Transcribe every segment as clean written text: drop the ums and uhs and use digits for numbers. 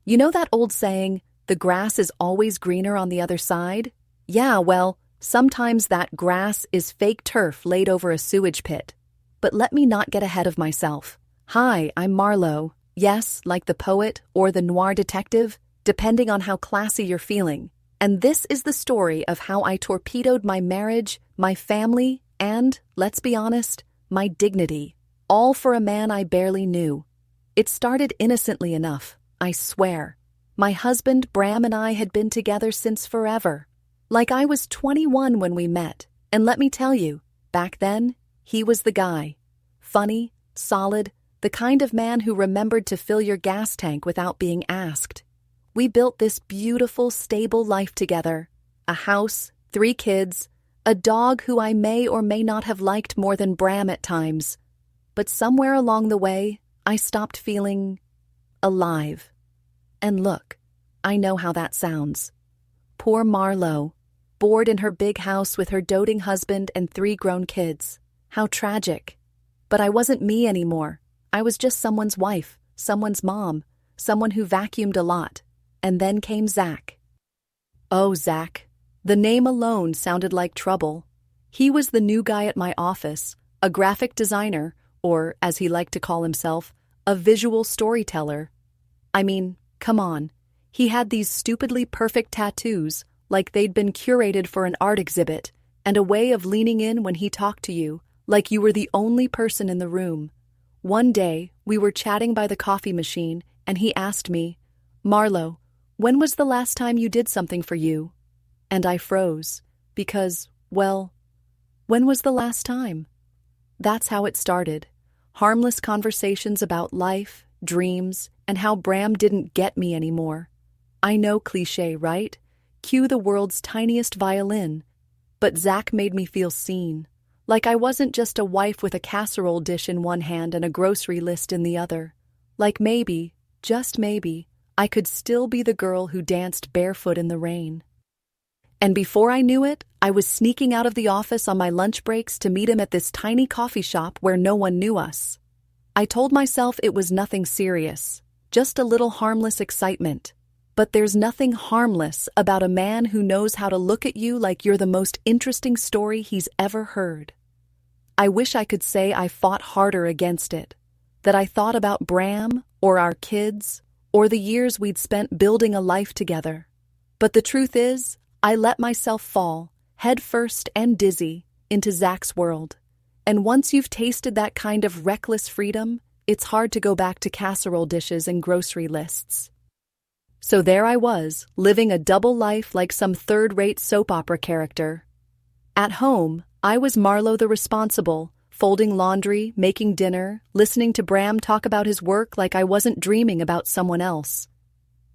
You know that old saying, the grass is always greener on the other side? Yeah, well, sometimes that grass is fake turf laid over a sewage pit. But let me not get ahead of myself. Hi, I'm Marlowe. Yes, like the poet or the noir detective, depending on how classy you're feeling. And this is the story of how I torpedoed my marriage, my family, and, let's be honest, my dignity, all for a man I barely knew. It started innocently enough, I swear. My husband, Bram, and I had been together since forever. Like I was 21 when we met, and let me tell you, back then, he was the guy. Funny, solid, the kind of man who remembered to fill your gas tank without being asked. We built this beautiful, stable life together. A house, 3 kids, a dog who I may or may not have liked more than Bram at times. But somewhere along the way, I stopped feeling alive. And look, I know how that sounds. Poor Marlowe, bored in her big house with her doting husband and 3 grown kids. How tragic. But I wasn't me anymore. I was just someone's wife, someone's mom, someone who vacuumed a lot. And then came Zach. Oh, Zach. The name alone sounded like trouble. He was the new guy at my office, a graphic designer, or, as he liked to call himself, a visual storyteller. I mean, come on. He had these stupidly perfect tattoos, like they'd been curated for an art exhibit, and a way of leaning in when he talked to you, like you were the only person in the room. One day, we were chatting by the coffee machine, and he asked me, "Marlowe, when was the last time you did something for you?" And I froze, because, well, when was the last time? That's how it started. Harmless conversations about life, dreams, and how Bram didn't get me anymore. I know cliché, right? Cue the world's tiniest violin. But Zach made me feel seen. Like I wasn't just a wife with a casserole dish in one hand and a grocery list in the other. Like maybe, just maybe, I could still be the girl who danced barefoot in the rain. And before I knew it, I was sneaking out of the office on my lunch breaks to meet him at this tiny coffee shop where no one knew us. I told myself it was nothing serious, just a little harmless excitement. But there's nothing harmless about a man who knows how to look at you like you're the most interesting story he's ever heard. I wish I could say I fought harder against it, that I thought about Bram, or our kids, or the years we'd spent building a life together. But the truth is, I let myself fall, head first and dizzy, into Zach's world. And once you've tasted that kind of reckless freedom, it's hard to go back to casserole dishes and grocery lists. So there I was, living a double life like some third-rate soap opera character. At home, I was Marlowe the responsible, folding laundry, making dinner, listening to Bram talk about his work like I wasn't dreaming about someone else.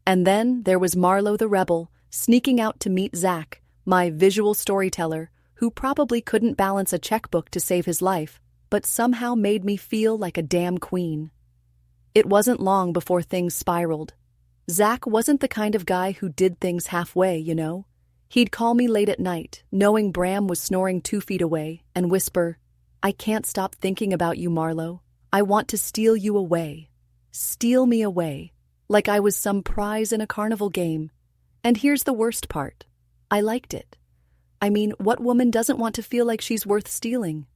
And then there was Marlowe the rebel, sneaking out to meet Zach, my visual storyteller, who probably couldn't balance a checkbook to save his life, but somehow made me feel like a damn queen. It wasn't long before things spiraled. Zach wasn't the kind of guy who did things halfway, you know. He'd call me late at night, knowing Bram was snoring 2 feet away, and whisper, "I can't stop thinking about you, Marlowe. I want to steal you away. Steal me away," like I was some prize in a carnival game. And here's the worst part. I liked it. I mean, what woman doesn't want to feel like she's worth stealing?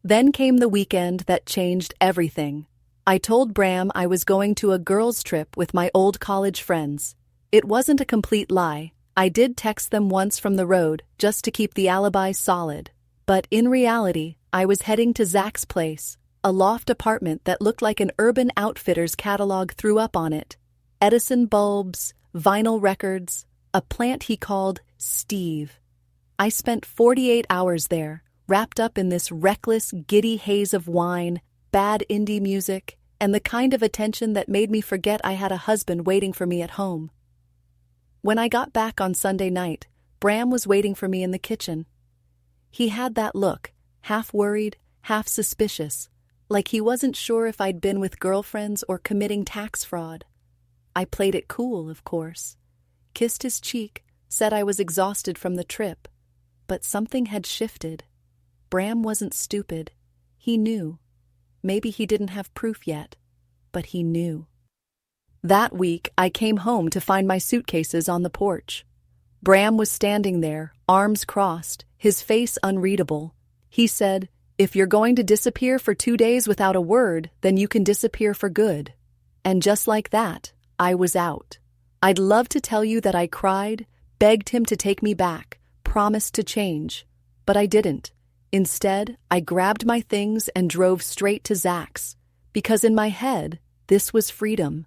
Then came the weekend that changed everything. I told Bram I was going to a girls' trip with my old college friends. It wasn't a complete lie. I did text them once from the road, just to keep the alibi solid. But in reality, I was heading to Zach's place, a loft apartment that looked like an Urban Outfitters catalog threw up on it. Edison bulbs, vinyl records, a plant he called Steve. I spent 48 hours there, wrapped up in this reckless, giddy haze of wine, bad indie music, and the kind of attention that made me forget I had a husband waiting for me at home. When I got back on Sunday night, Bram was waiting for me in the kitchen. He had that look, half worried, half suspicious, like he wasn't sure if I'd been with girlfriends or committing tax fraud. I played it cool, of course. Kissed his cheek, said I was exhausted from the trip. But something had shifted. Bram wasn't stupid. He knew. Maybe he didn't have proof yet, but he knew. That week, I came home to find my suitcases on the porch. Bram was standing there, arms crossed, his face unreadable. He said, "If you're going to disappear for 2 days without a word, then you can disappear for good." And just like that, I was out. I'd love to tell you that I cried, begged him to take me back, promised to change. But I didn't. Instead, I grabbed my things and drove straight to Zach's. Because in my head, this was freedom.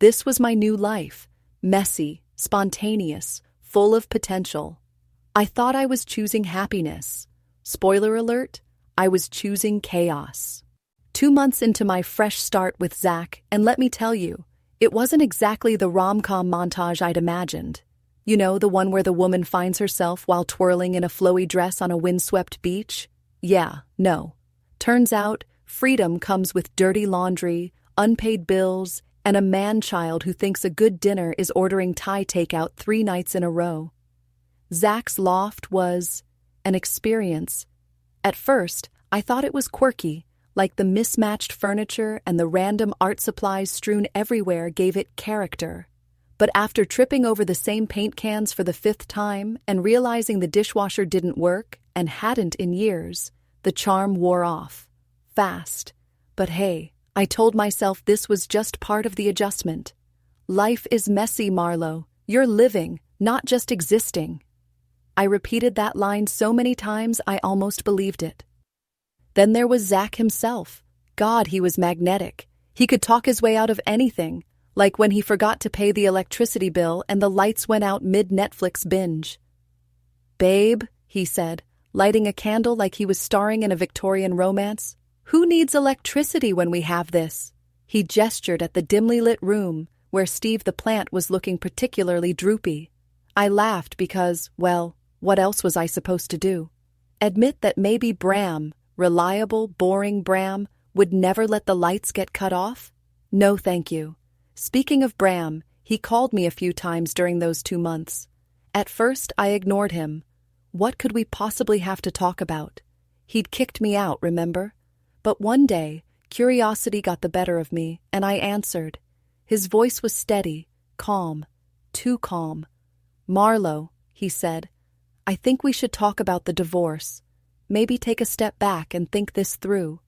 This was my new life. Messy, spontaneous, full of potential. I thought I was choosing happiness. Spoiler alert, I was choosing chaos. 2 months into my fresh start with Zach, and let me tell you, it wasn't exactly the rom-com montage I'd imagined. You know, the one where the woman finds herself while twirling in a flowy dress on a windswept beach? Yeah, no. Turns out, freedom comes with dirty laundry, unpaid bills, and a man-child who thinks a good dinner is ordering Thai takeout 3 nights in a row. Zach's loft was an experience. At first, I thought it was quirky, like the mismatched furniture and the random art supplies strewn everywhere gave it character. But after tripping over the same paint cans for the 5th time and realizing the dishwasher didn't work, and hadn't in years, the charm wore off. Fast. But hey, I told myself this was just part of the adjustment. Life is messy, Marlo. You're living, not just existing. I repeated that line so many times I almost believed it. Then there was Zach himself. God, he was magnetic. He could talk his way out of anything, like when he forgot to pay the electricity bill and the lights went out mid-Netflix binge. "Babe," he said, lighting a candle like he was starring in a Victorian romance, "who needs electricity when we have this?" He gestured at the dimly lit room where Steve the plant was looking particularly droopy. I laughed because, well, what else was I supposed to do? Admit that maybe Bram, reliable, boring Bram, would never let the lights get cut off? No, thank you. Speaking of Bram, he called me a few times during those 2 months. At first, I ignored him. What could we possibly have to talk about? He'd kicked me out, remember? But one day, curiosity got the better of me, and I answered. His voice was steady, calm, too calm. "Marlo," he said, "I think we should talk about the divorce. Maybe take a step back and think this through."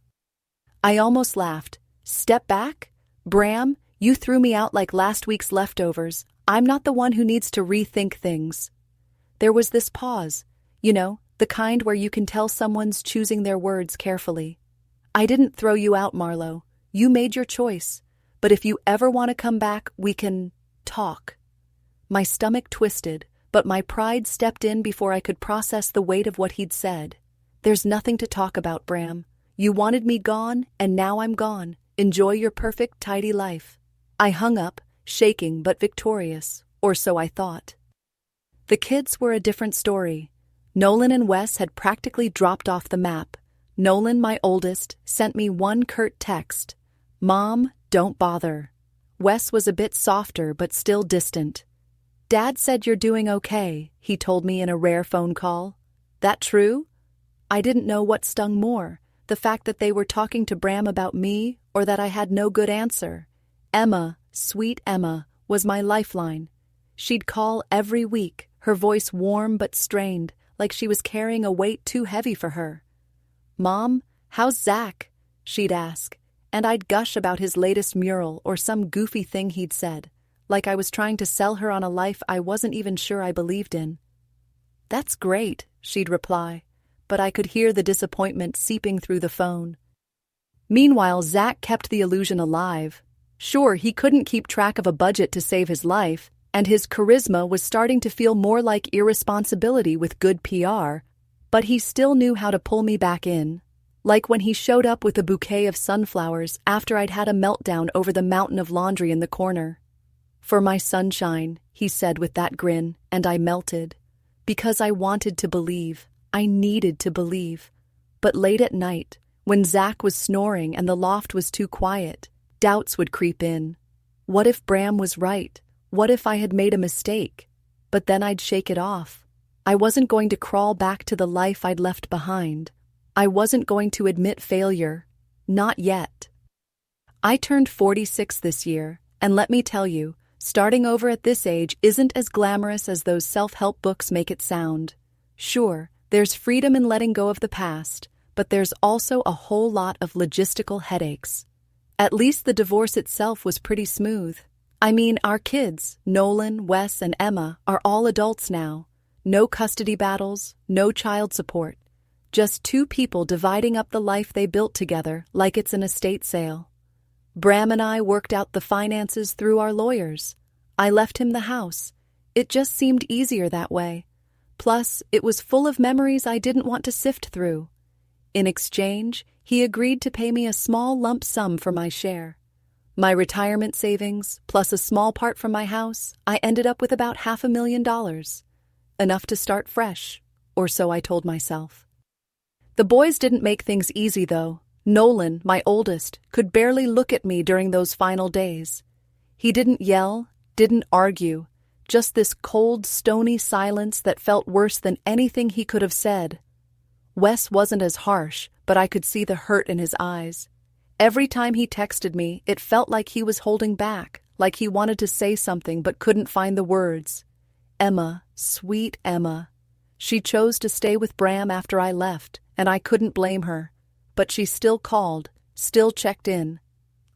I almost laughed. Step back? Bram, you threw me out like last week's leftovers. I'm not the one who needs to rethink things. There was this pause, you know, the kind where you can tell someone's choosing their words carefully. "I didn't throw you out, Marlo. You made your choice. But if you ever want to come back, we can talk." My stomach twisted, but my pride stepped in before I could process the weight of what he'd said. "There's nothing to talk about, Bram. You wanted me gone, and now I'm gone. Enjoy your perfect, tidy life." I hung up, shaking but victorious, or so I thought. The kids were a different story. Nolan and Wes had practically dropped off the map. Nolan, my oldest, sent me one curt text. "Mom, don't bother." Wes was a bit softer but still distant. "Dad said you're doing okay," he told me in a rare phone call. That true? I didn't know what stung more, the fact that they were talking to Bram about me or that I had no good answer. Emma, sweet Emma, was my lifeline. She'd call every week, her voice warm but strained, like she was carrying a weight too heavy for her. "Mom, how's Zach?" she'd ask, and I'd gush about his latest mural or some goofy thing he'd said, like I was trying to sell her on a life I wasn't even sure I believed in. "That's great," she'd reply, but I could hear the disappointment seeping through the phone. Meanwhile, Zach kept the illusion alive. Sure, he couldn't keep track of a budget to save his life, and his charisma was starting to feel more like irresponsibility with good PR, but he still knew how to pull me back in. Like when he showed up with a bouquet of sunflowers after I'd had a meltdown over the mountain of laundry in the corner. "For my sunshine," he said with that grin, and I melted. Because I wanted to believe. I needed to believe. But late at night, when Zach was snoring and the loft was too quiet, doubts would creep in. What if Bram was right? What if I had made a mistake? But then I'd shake it off. I wasn't going to crawl back to the life I'd left behind. I wasn't going to admit failure. Not yet. I turned 46 this year, And let me tell you, starting over at this age isn't as glamorous as those self-help books make it sound. Sure, there's freedom in letting go of the past, but there's also a whole lot of logistical headaches. At least the divorce itself was pretty smooth. I mean, our kids, Nolan, Wes, and Emma, are all adults now. No custody battles, no child support. Just two people dividing up the life they built together like it's an estate sale. Bram and I worked out the finances through our lawyers. I left him the house. It just seemed easier that way. Plus, it was full of memories I didn't want to sift through. In exchange, he agreed to pay me a small lump sum for my share. My retirement savings, plus a small part from my house, I ended up with about $500,000. Enough to start fresh, or so I told myself. The boys didn't make things easy, though. Nolan, my oldest, could barely look at me during those final days. He didn't yell, didn't argue, just this cold, stony silence that felt worse than anything he could have said. Wes wasn't as harsh, but I could see the hurt in his eyes. Every time he texted me, it felt like he was holding back, like he wanted to say something but couldn't find the words. Emma, sweet Emma. She chose to stay with Bram after I left, and I couldn't blame her. But she still called, still checked in.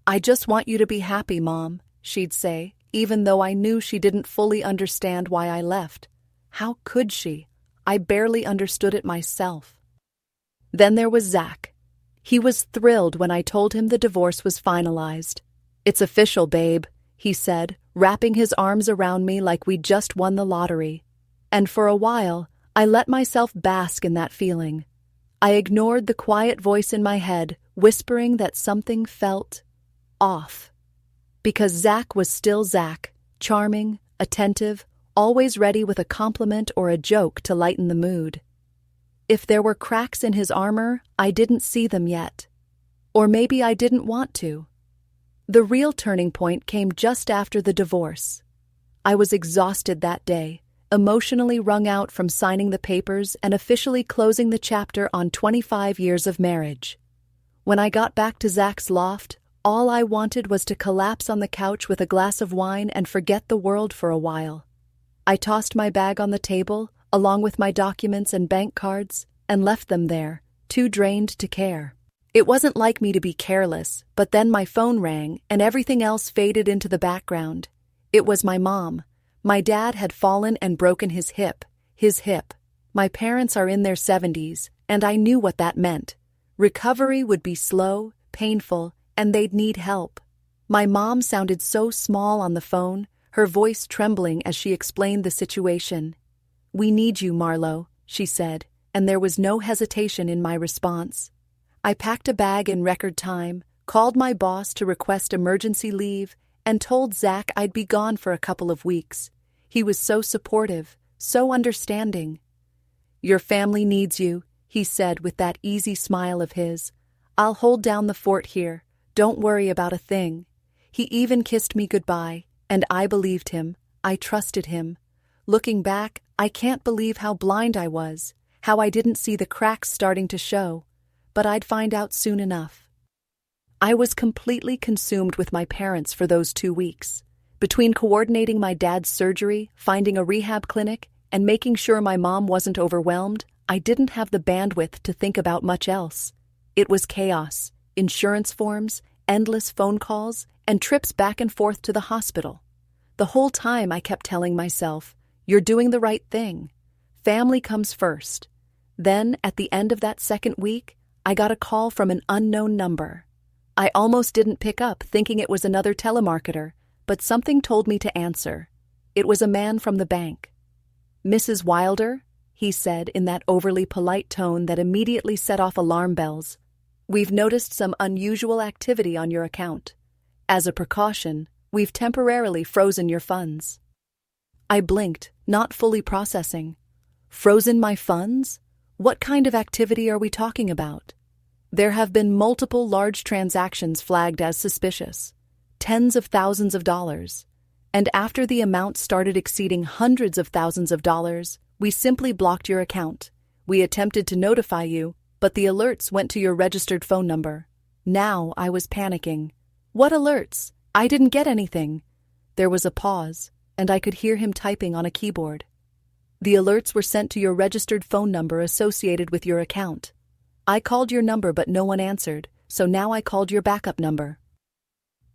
"I just want you to be happy, Mom," she'd say, even though I knew she didn't fully understand why I left. How could she? I barely understood it myself. Then there was Zach. He was thrilled when I told him the divorce was finalized. "It's official, babe," he said, wrapping his arms around me like we'd just won the lottery. And for a while, I let myself bask in that feeling. I ignored the quiet voice in my head, whispering that something felt off. Because Zach was still Zach, charming, attentive, always ready with a compliment or a joke to lighten the mood. If there were cracks in his armor, I didn't see them yet. Or maybe I didn't want to. The real turning point came just after the divorce. I was exhausted that day, emotionally wrung out from signing the papers and officially closing the chapter on 25 years of marriage. When I got back to Zach's loft, all I wanted was to collapse on the couch with a glass of wine and forget the world for a while. I tossed my bag on the table, along with my documents and bank cards, and left them there, too drained to care. It wasn't like me to be careless, but then my phone rang and everything else faded into the background. It was my mom. My dad had fallen and broken his hip. My parents are in their 70s, and I knew what that meant. Recovery would be slow, painful, and they'd need help. My mom sounded so small on the phone, her voice trembling as she explained the situation. "We need you, Marlo," she said, and there was no hesitation in my response. I packed a bag in record time, called my boss to request emergency leave, and told Zach I'd be gone for a couple of weeks. He was so supportive, so understanding. "Your family needs you," he said with that easy smile of his. "I'll hold down the fort here. Don't worry about a thing." He even kissed me goodbye, and I believed him. I trusted him. Looking back, I can't believe how blind I was, how I didn't see the cracks starting to show. But I'd find out soon enough. I was completely consumed with my parents for those 2 weeks. Between coordinating my dad's surgery, finding a rehab clinic, and making sure my mom wasn't overwhelmed, I didn't have the bandwidth to think about much else. It was chaos, insurance forms, endless phone calls, and trips back and forth to the hospital. The whole time I kept telling myself, "You're doing the right thing. Family comes first." Then, at the end of that second week, I got a call from an unknown number. I almost didn't pick up, thinking it was another telemarketer, but something told me to answer. It was a man from the bank. "Mrs. Wilder," he said in that overly polite tone that immediately set off alarm bells. "We've noticed some unusual activity on your account. As a precaution, we've temporarily frozen your funds." I blinked, not fully processing. Frozen my funds? What kind of activity are we talking about? There have been multiple large transactions flagged as suspicious, tens of thousands of dollars. And after the amount started exceeding hundreds of thousands of dollars, we simply blocked your account. We attempted to notify you, but the alerts went to your registered phone number. Now I was panicking. "What alerts? I didn't get anything. There was a pause, and I could hear him typing on a keyboard. The alerts were sent to your registered phone number associated with your account. I called your number but no one answered, so now I called your backup number.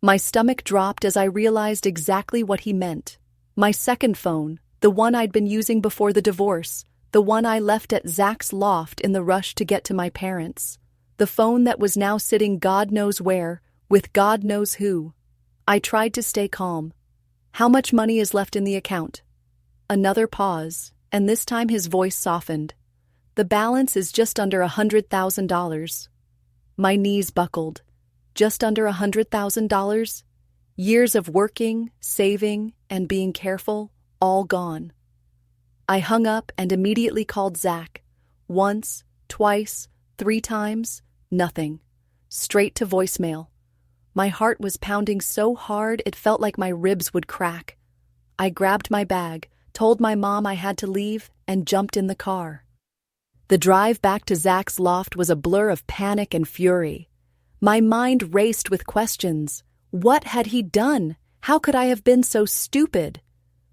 My stomach dropped as I realized exactly what he meant. My second phone, the one I'd been using before the divorce, the one I left at Zach's loft in the rush to get to my parents. The phone that was now sitting God knows where, with God knows who. I tried to stay calm. How much money is left in the account? Another pause, and this time his voice softened. The balance is just under $100,000. My knees buckled. Just under $100,000? Years of working, saving, and being careful, all gone. I hung up and immediately called Zach. Once, twice, 3 times, nothing. Straight to voicemail. My heart was pounding so hard it felt like my ribs would crack. I grabbed my bag, told my mom I had to leave, and jumped in the car. The drive back to Zach's loft was a blur of panic and fury. My mind raced with questions. What had he done? How could I have been so stupid?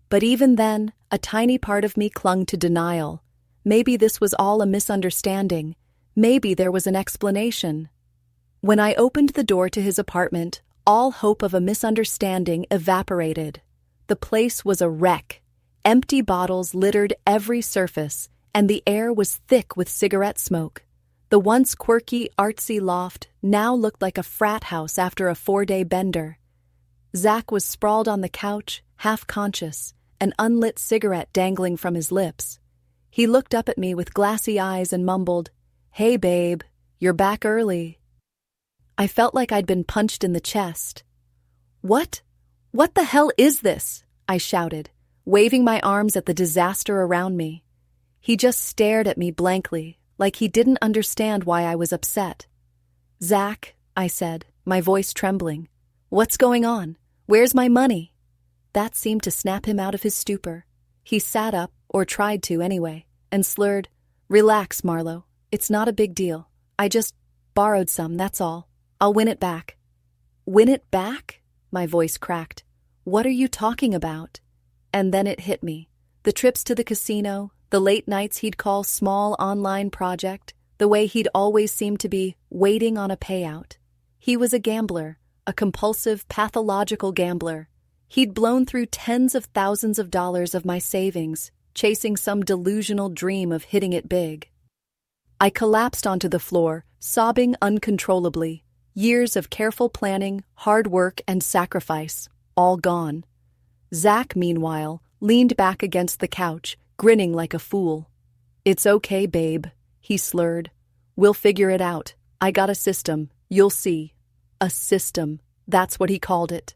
But even then, a tiny part of me clung to denial. Maybe this was all a misunderstanding. Maybe there was an explanation. When I opened the door to his apartment, all hope of a misunderstanding evaporated. The place was a wreck. Empty bottles littered every surface, and the air was thick with cigarette smoke. The once quirky, artsy loft now looked like a frat house after a 4-day bender. Zach was sprawled on the couch, half-conscious, an unlit cigarette dangling from his lips. He looked up at me with glassy eyes and mumbled, "Hey, babe, you're back early." I felt like I'd been punched in the chest. What the hell is this?" I shouted, waving my arms at the disaster around me. He just stared at me blankly, like he didn't understand why I was upset. "Zach," I said, my voice trembling, "what's going on? Where's my money?" That seemed to snap him out of his stupor. He sat up, or tried to anyway, and slurred, "Relax, Marlo. It's not a big deal. I just borrowed some, that's all. I'll win it back." "Win it back?" My voice cracked. "What are you talking about?" And then it hit me. The trips to the casino, the late nights he'd call small online project, the way he'd always seemed to be waiting on a payout. He was a gambler, a compulsive, pathological gambler. He'd blown through tens of thousands of dollars of my savings, chasing some delusional dream of hitting it big. I collapsed onto the floor, sobbing uncontrollably. Years of careful planning, hard work, and sacrifice, all gone. Zach, meanwhile, leaned back against the couch, grinning like a fool. "It's okay, babe," he slurred. "We'll figure it out. I got a system, you'll see." A system, that's what he called it.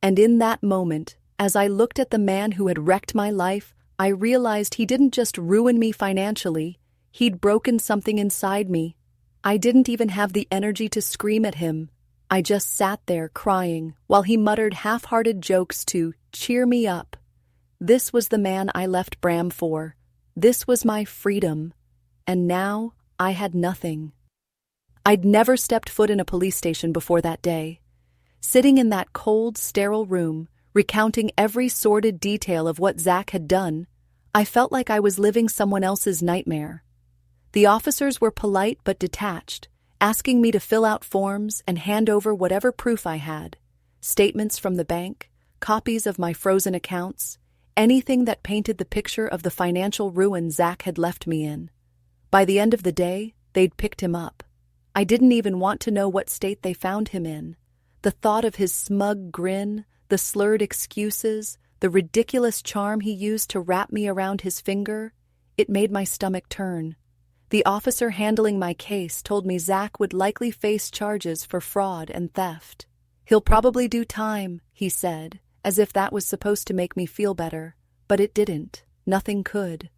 And in that moment, as I looked at the man who had wrecked my life, I realized he didn't just ruin me financially, he'd broken something inside me. I didn't even have the energy to scream at him. I just sat there crying while he muttered half-hearted jokes to cheer me up. This was the man I left Bram for. This was my freedom. And now I had nothing. I'd never stepped foot in a police station before that day. Sitting in that cold, sterile room, recounting every sordid detail of what Zach had done, I felt like I was living someone else's nightmare. The officers were polite but detached, asking me to fill out forms and hand over whatever proof I had. Statements from the bank, copies of my frozen accounts, anything that painted the picture of the financial ruin Zach had left me in. By the end of the day, they'd picked him up. I didn't even want to know what state they found him in. The thought of his smug grin, the slurred excuses, the ridiculous charm he used to wrap me around his finger, it made my stomach turn. The officer handling my case told me Zach would likely face charges for fraud and theft. "He'll probably do time," he said, as if that was supposed to make me feel better. But it didn't. Nothing could.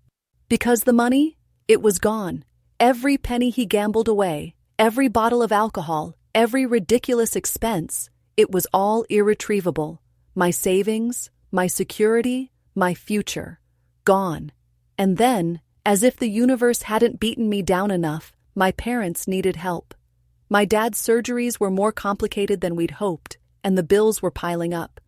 Because the money? It was gone. Every penny he gambled away, every bottle of alcohol, every ridiculous expense, it was all irretrievable. My savings, my security, my future. Gone. And then, as if the universe hadn't beaten me down enough, my parents needed help. My dad's surgeries were more complicated than we'd hoped, and the bills were piling up.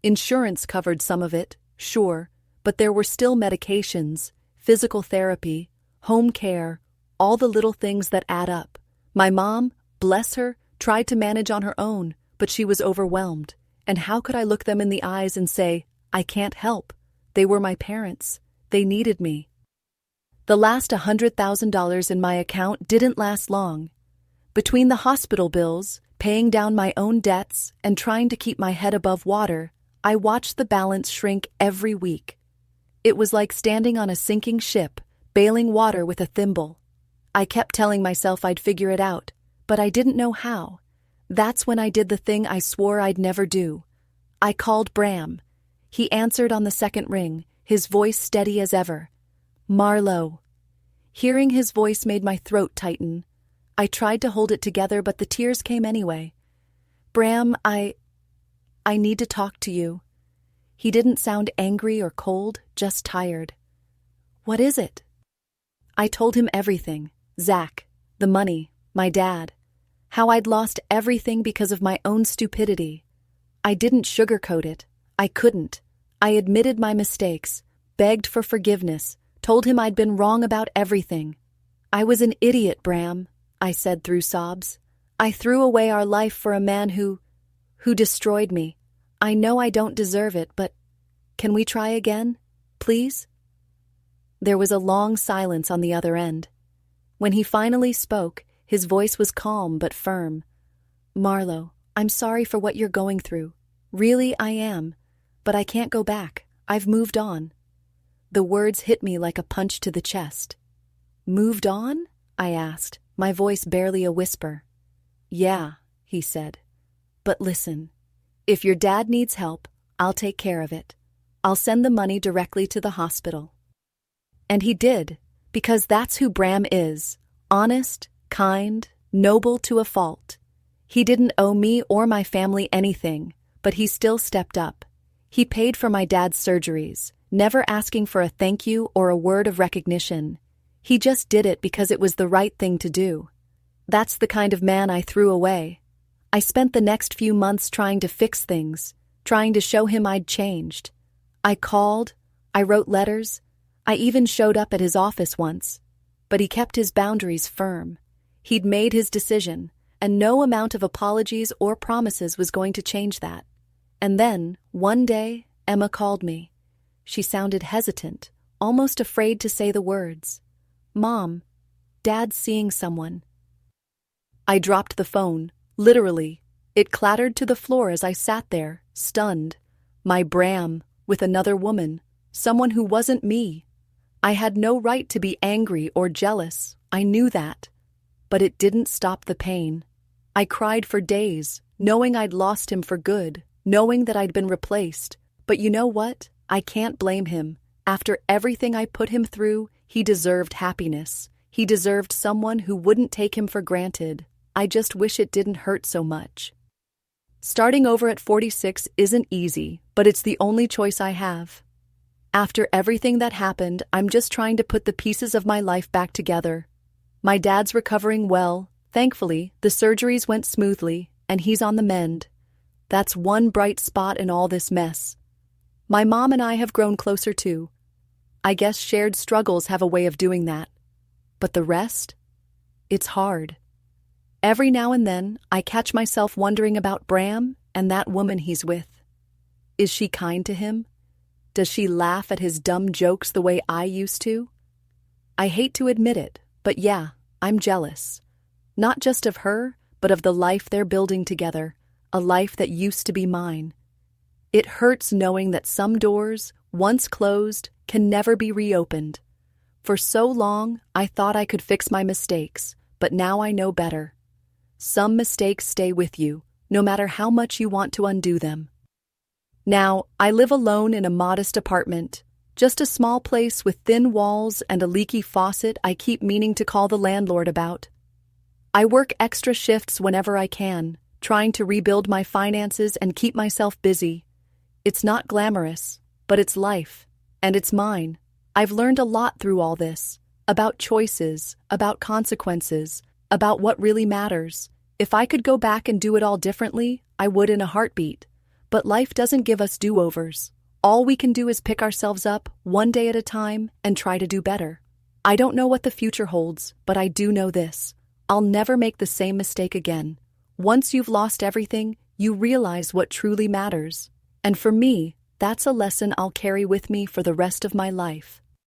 Insurance covered some of it, sure, but there were still medications, physical therapy, home care, all the little things that add up. My mom, bless her, tried to manage on her own, but she was overwhelmed. And how could I look them in the eyes and say, I can't help? They were my parents. They needed me. The last $100,000 in my account didn't last long. Between the hospital bills, paying down my own debts, and trying to keep my head above water, I watched the balance shrink every week. It was like standing on a sinking ship, bailing water with a thimble. I kept telling myself I'd figure it out, but I didn't know how. That's when I did the thing I swore I'd never do. I called Bram. He answered on the second ring, his voice steady as ever. Marlo. Hearing his voice made my throat tighten. I tried to hold it together, but the tears came anyway. Bram, I need to talk to you. He didn't sound angry or cold, just tired. What is it? I told him everything. Zach, the money, my dad. How I'd lost everything because of my own stupidity. I didn't sugarcoat it. I couldn't. I admitted my mistakes, begged for forgiveness, told him I'd been wrong about everything. I was an idiot, Bram, I said through sobs. I threw away our life for a man who destroyed me. I know I don't deserve it, but can we try again, please? There was a long silence on the other end. When he finally spoke, his voice was calm but firm. Marlo, I'm sorry for what you're going through. Really, I am. But I can't go back. I've moved on. The words hit me like a punch to the chest. Moved on? I asked, my voice barely a whisper. Yeah, he said. But listen, if your dad needs help, I'll take care of it. I'll send the money directly to the hospital. And he did, because that's who Bram is. Honest, kind, noble to a fault. He didn't owe me or my family anything, but he still stepped up. He paid for my dad's surgeries, never asking for a thank you or a word of recognition. He just did it because it was the right thing to do. That's the kind of man I threw away. I spent the next few months trying to fix things, trying to show him I'd changed. I called, I wrote letters, I even showed up at his office once. But he kept his boundaries firm. He'd made his decision, and no amount of apologies or promises was going to change that. And then, one day, Emma called me. She sounded hesitant, almost afraid to say the words. Mom, Dad's seeing someone. I dropped the phone, literally. It clattered to the floor as I sat there, stunned. My Bram, with another woman, someone who wasn't me. I had no right to be angry or jealous, I knew that. But it didn't stop the pain. I cried for days, knowing I'd lost him for good, knowing that I'd been replaced. But you know what? I can't blame him. After everything I put him through, he deserved happiness. He deserved someone who wouldn't take him for granted. I just wish it didn't hurt so much. Starting over at 46 isn't easy, but it's the only choice I have. After everything that happened, I'm just trying to put the pieces of my life back together. My dad's recovering well. Thankfully, the surgeries went smoothly, and he's on the mend. That's one bright spot in all this mess. My mom and I have grown closer too. I guess shared struggles have a way of doing that. But the rest? It's hard. Every now and then, I catch myself wondering about Bram and that woman he's with. Is she kind to him? Does she laugh at his dumb jokes the way I used to? I hate to admit it, but yeah, I'm jealous. Not just of her, but of the life they're building together, a life that used to be mine. It hurts knowing that some doors, once closed, can never be reopened. For so long, I thought I could fix my mistakes, but now I know better. Some mistakes stay with you, no matter how much you want to undo them. Now, I live alone in a modest apartment, just a small place with thin walls and a leaky faucet I keep meaning to call the landlord about. I work extra shifts whenever I can, trying to rebuild my finances and keep myself busy. It's not glamorous, but it's life, and it's mine. I've learned a lot through all this, about choices, about consequences, about what really matters, If I could go back and do it all differently, I would in a heartbeat. But life doesn't give us do-overs. All we can do is pick ourselves up, one day at a time, and try to do better. I don't know what the future holds, but I do know this. I'll never make the same mistake again. Once you've lost everything, you realize what truly matters. And for me, that's a lesson I'll carry with me for the rest of my life.